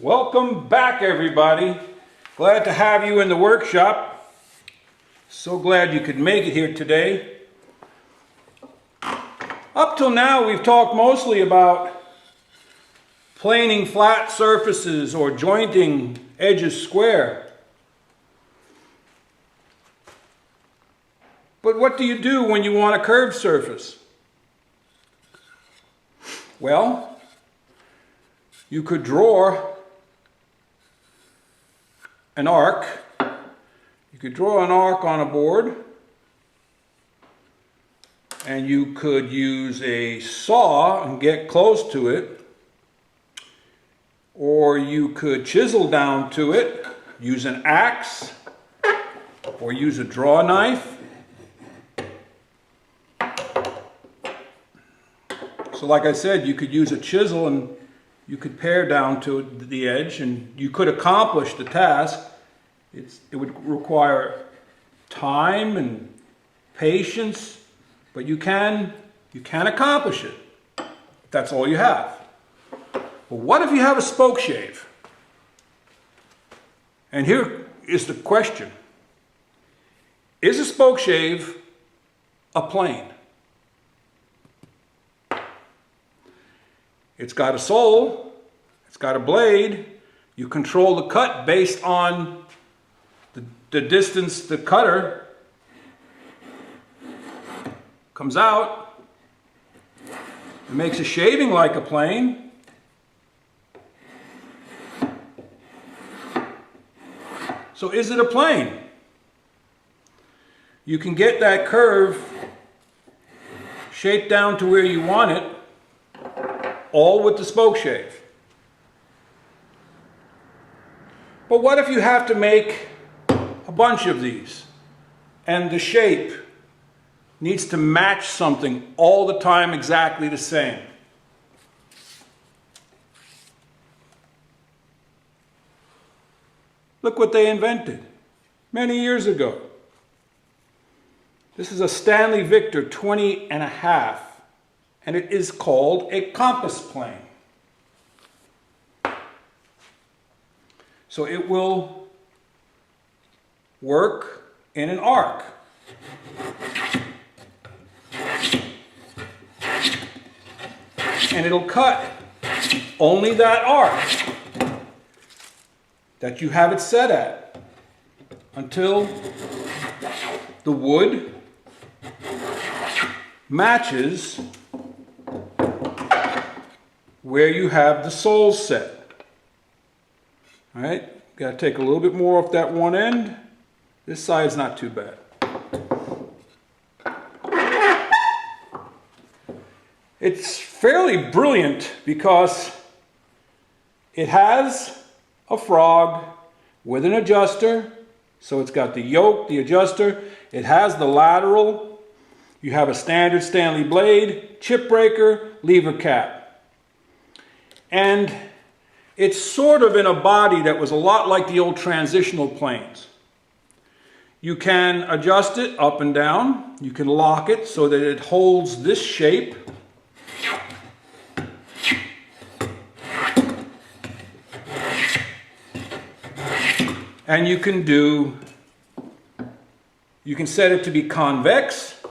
Welcome back, everybody. Glad to have you in the workshop. So glad you could make it here today. Up till now, we've talked mostly about planing flat surfaces or jointing edges square. But what do you do when you want a curved surface? Well, you could draw an arc. You could draw an arc on a board, and you could use a saw and get close to it, or you could chisel down to it, use an axe, or use a draw knife. So like I said, you could use a chisel and you could pare down to the edge, and you could accomplish the task. It would require time and patience, but you can accomplish it. That's all you have. But what if you have a spoke shave? And here is the question. Is a spoke shave a plane? It's got a sole, it's got a blade. You control the cut based on the distance the cutter comes out. It makes a shaving like a plane. So is it a plane? You can get that curve shaped down to where you want it, all with the spoke shave. But what if you have to make a bunch of these, and the shape needs to match something all the time exactly the same? Look what they invented many years ago. This is a Stanley Victor 20½, and it is called a compass plane. So it will work in an arc. And it'll cut only that arc that you have it set at until the wood matches where you have the sole set. All right, got to take a little bit more off that one end. This side's not too bad. It's fairly brilliant because it has a frog with an adjuster. So it's got the yoke, the adjuster. It has the lateral. You have a standard Stanley blade, chip breaker, lever cap. And it's sort of in a body that was a lot like the old transitional planes. You can adjust it up and down. You can lock it so that it holds this shape. And you can set it to be convex,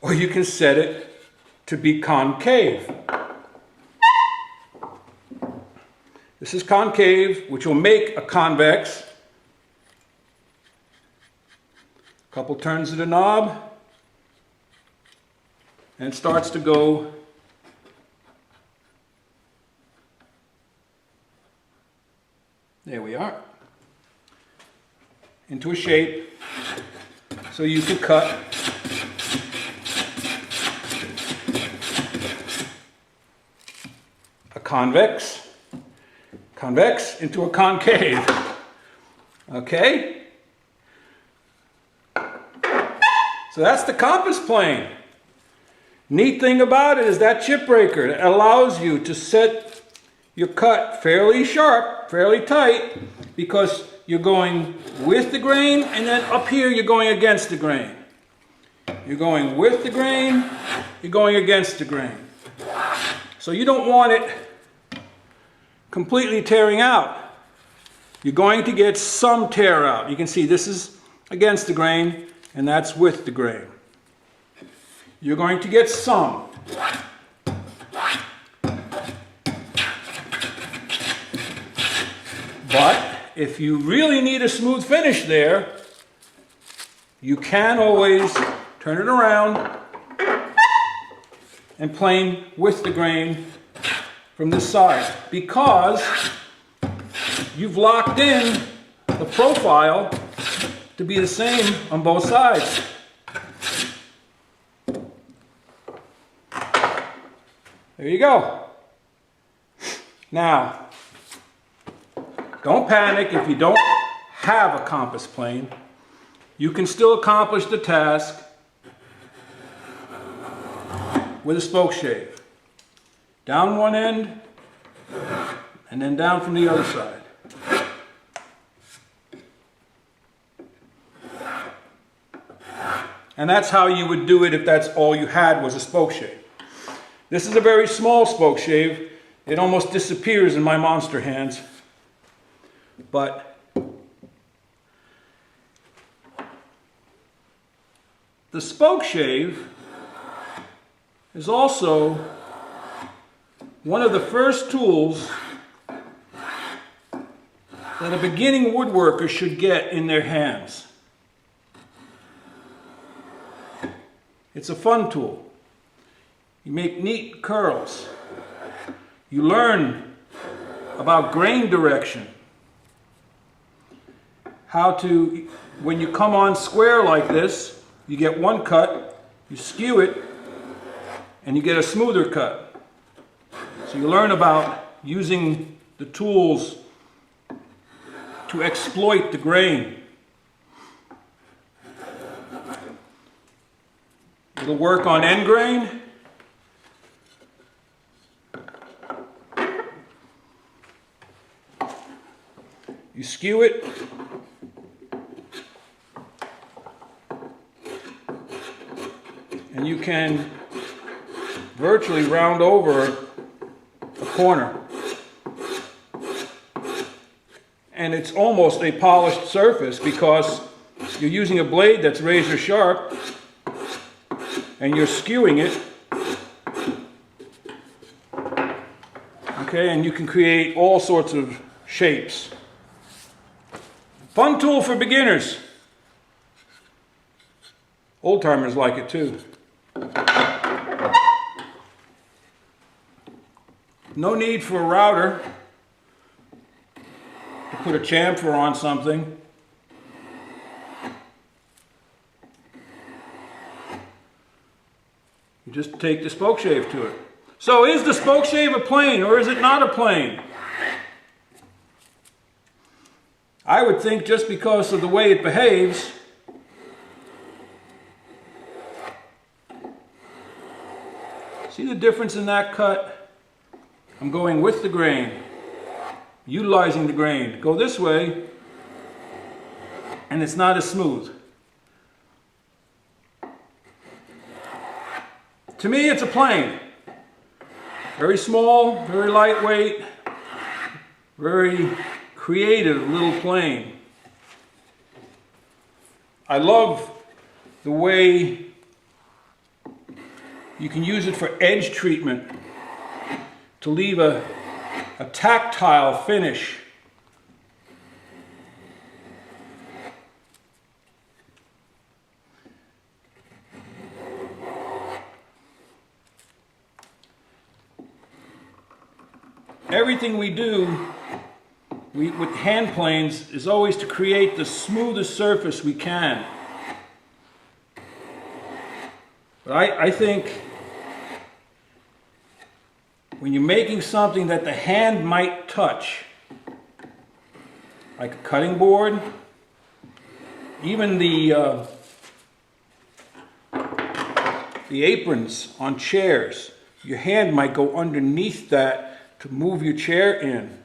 or you can set it to be concave. This is concave, which will make a convex. A couple turns of the knob, and it starts to go there we are, into a shape so you can cut a convex into a concave. Okay? So that's the compass plane. Neat thing about it is that chip breaker. It allows you to set your cut fairly sharp, fairly tight, because you're going with the grain, and then up here you're going against the grain. You're going with the grain, you're going against the grain. So you don't want it completely tearing out. You're going to get some tear out. You can see this is against the grain and that's with the grain. You're going to get some. But if you really need a smooth finish there, you can always turn it around and plane with the grain from this side, because you've locked in the profile to be the same on both sides. There you go. Now, don't panic if you don't have a compass plane. You can still accomplish the task with a spoke shave. Down one end and then down from the other side. And that's how you would do it if that's all you had was a spoke shave. This is a very small spoke shave. It almost disappears in my monster hands. But the spoke shave is also one of the first tools that a beginning woodworker should get in their hands. It's a fun tool. You make neat curls. You learn about grain direction. How to, when you come on square like this, you get one cut, you skew it, and you get a smoother cut. So you learn about using the tools to exploit the grain. It'll work on end grain. You skew it. And you can virtually round over a corner. And it's almost a polished surface because you're using a blade that's razor sharp and you're skewing it. Okay, and you can create all sorts of shapes. Fun tool for beginners. Old timers like it too. No need for a router to put a chamfer on something. You just take the spoke shave to it. So is the spoke shave a plane or is it not a plane? I would think just because of the way it behaves, see the difference in that cut? I'm going with the grain, utilizing the grain. Go this way, and it's not as smooth. To me, it's a plane. Very small, very lightweight, very creative little plane. I love the way you can use it for edge treatment to leave a tactile finish. Everything we do with hand planes is always to create the smoothest surface we can. But I think when you're making something that the hand might touch, like a cutting board, even the aprons on chairs, your hand might go underneath that to move your chair in.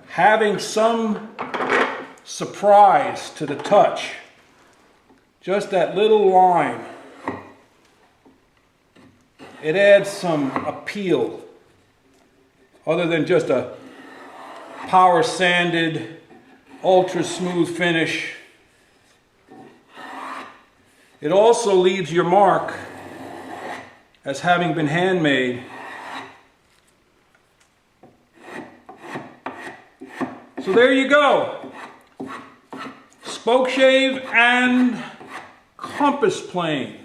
Having some surprise to the touch, just that little line, it adds some appeal. other than just a power sanded, ultra smooth finish. It also leaves your mark as having been handmade. So there you go. Spokeshave and compass plane.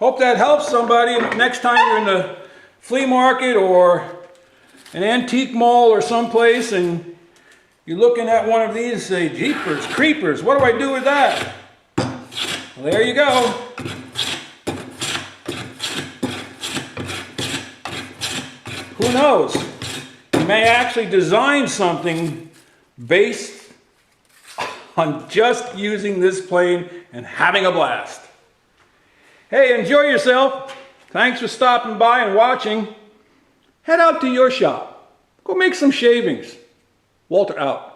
Hope that helps somebody next time you're in the flea market or an antique mall or someplace and you're looking at one of these and say, jeepers, creepers, what do I do with that? Well, there you go. Who knows? You may actually design something based on just using this plane and having a blast. Hey, enjoy yourself. Thanks for stopping by and watching. Head out to your shop. Go make some shavings. Walter out.